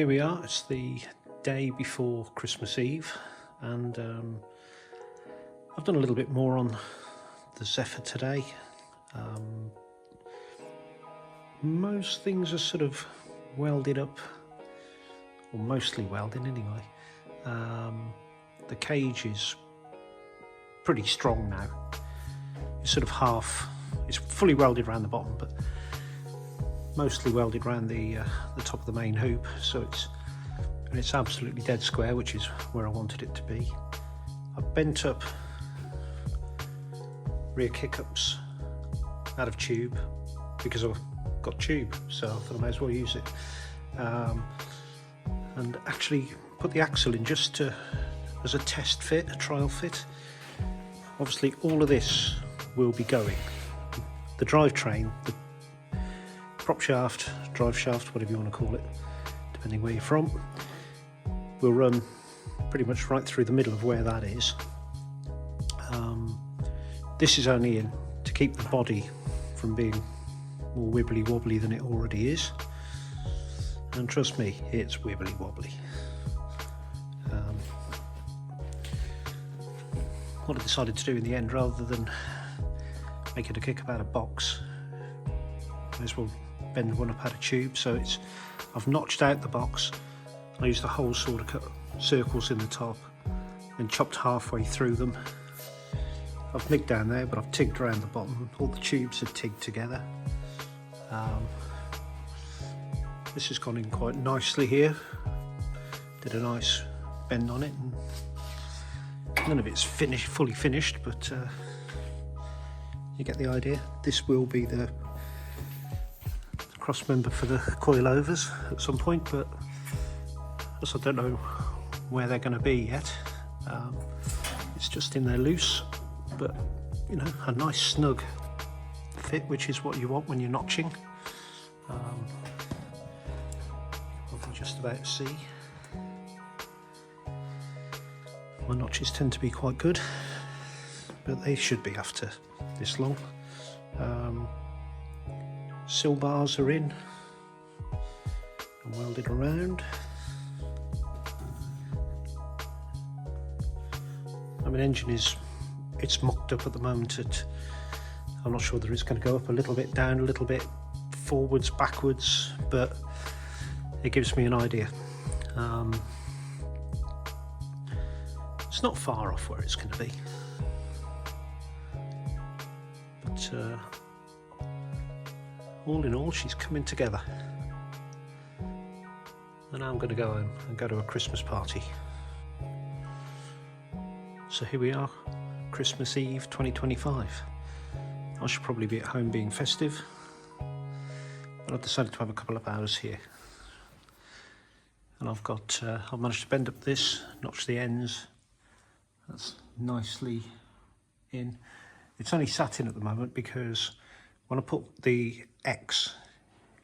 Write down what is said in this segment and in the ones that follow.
here we are. It's the day before Christmas Eve, and I've done a little bit more on the Zephyr today. Most things are sort of welded up, or mostly welded anyway. The cage is pretty strong now. It's sort of it's fully welded around the bottom, but mostly welded around the top of the main hoop, so it's absolutely dead square, which is where I wanted it to be. I've bent up rear kick-ups out of tube because I've got tube, so I thought I may as well use it, and actually put the axle in just as a test fit, a trial fit. Obviously all of this will be going. The drivetrain, the prop shaft, drive shaft, whatever you want to call it, depending where you're from, will run pretty much right through the middle of where that is. This is only in to keep the body from being more wibbly wobbly than it already is, and trust me, it's wibbly wobbly. What I decided to do in the end, rather than make it a kick-up out of box, may as well bend one up out of tube. So I've notched out the box. I used the whole saw to cut circles in the top, then chopped halfway through them. I've nicked down there, but I've tigged around the bottom. All the tubes are tigged together. This has gone in quite nicely here. Did a nice bend on it, and none of it's fully finished, but you get the idea. This will be the cross member for the coilovers at some point, but I don't know where they're going to be yet. It's just in there loose, but you know, a nice snug fit, which is what you want when you're notching. I can just about see. My notches tend to be quite good, but they should be after this long. Sill bars are in and welded around. I mean, engine it's mocked up at the moment I'm not sure whether it's going to go up a little bit, down a little bit, forwards, backwards, but it gives me an idea. It's not far off where it's going to be, but all in all, she's coming together. And now I'm going to go home and go to a Christmas party. So here we are, Christmas Eve 2025. I should probably be at home being festive, but I've decided to have a couple of hours here. And I've managed to bend up this, notch the ends. That's nicely in. It's only sat in at the moment because when I put the X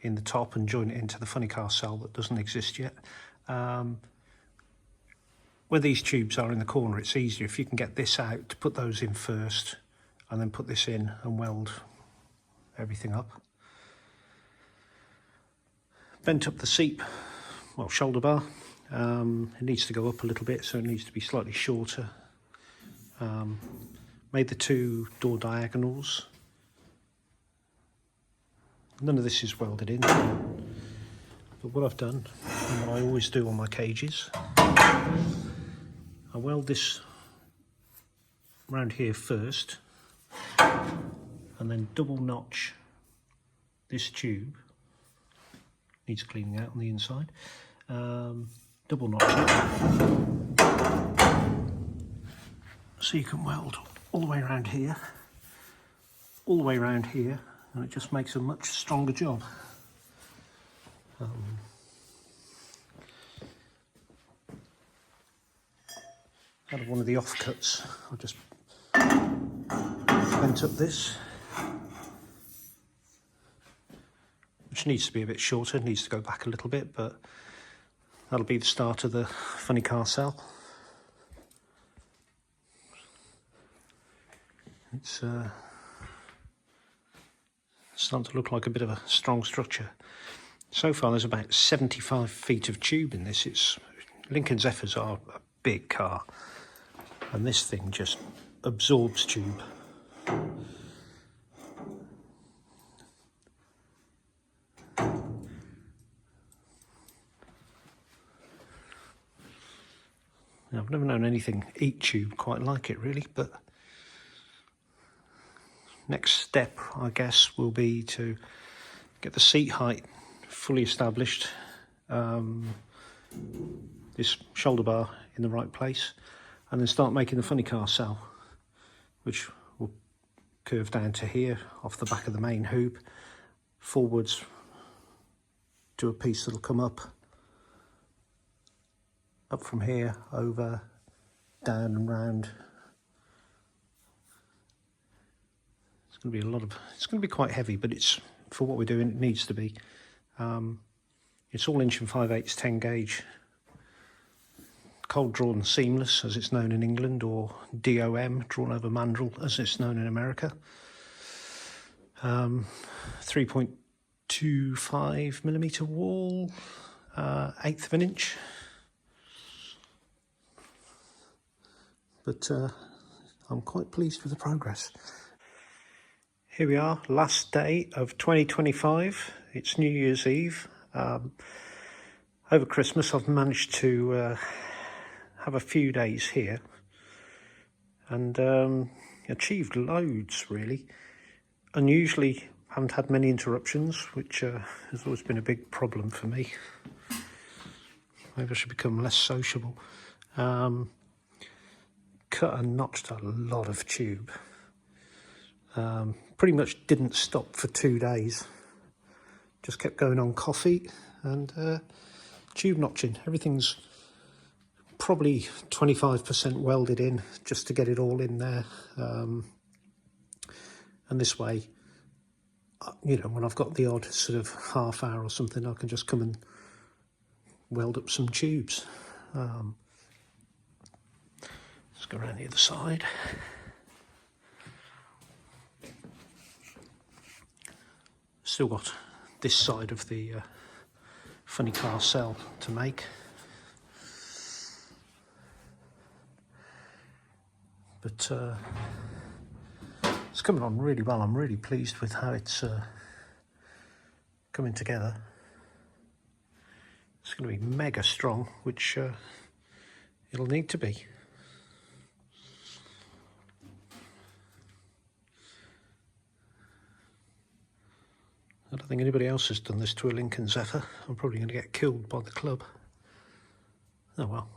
in the top and join it into the funny car cell that doesn't exist yet, where these tubes are in the corner, it's easier if you can get this out to put those in first and then put this in and weld everything up. Bent up the seat, well, shoulder bar. It needs to go up a little bit, so it needs to be slightly shorter. Made the two door diagonals. None of this is welded in, but what I've done, and what I always do on my cages, I weld this around here first, and then double notch this tube. Needs cleaning out on the inside. Double notch it, so you can weld all the way around here, all the way around here, and it just makes a much stronger job. Out of one of the offcuts, I'll just bent up this, which needs to be a bit shorter, needs to go back a little bit, but that'll be the start of the funny car cell. It's starting to look like a bit of a strong structure. So far there's about 75 feet of tube in this. Lincoln Zephyrs are a big car, and this thing just absorbs tube. Now, I've never known anything eat tube quite like it really, but next step I guess will be to get the seat height fully established, this shoulder bar in the right place, and then start making the funny car cell, which will curve down to here off the back of the main hoop, forwards to a piece that'll come up from here, over, down and round. It's going to be it's going to be quite heavy, but it's, for what we're doing, it needs to be. It's all inch and 5/8 10 gauge, cold drawn seamless as it's known in England, or DOM, drawn over mandrel as it's known in America. 3.25mm wall, 1/8 of an inch. But I'm quite pleased with the progress. Here we are, last day of 2025. It's New Year's Eve. Over Christmas I've managed to have a few days here and achieved loads really. Unusually haven't had many interruptions, which has always been a big problem for me. Maybe I should become less sociable. Cut and notched a lot of tube. Pretty much didn't stop for 2 days. Just kept going on coffee and tube notching. Everything's probably 25% welded in just to get it all in there. And this way, you know, when I've got the odd sort of half hour or something, I can just come and weld up some tubes. Let's go around the other side. Still got this side of the funny car cell to make. But it's coming on really well. I'm really pleased with how it's coming together. It's going to be mega strong, which it'll need to be. I don't think anybody else has done this to a Lincoln Zephyr. I'm probably going to get killed by the club. Oh well.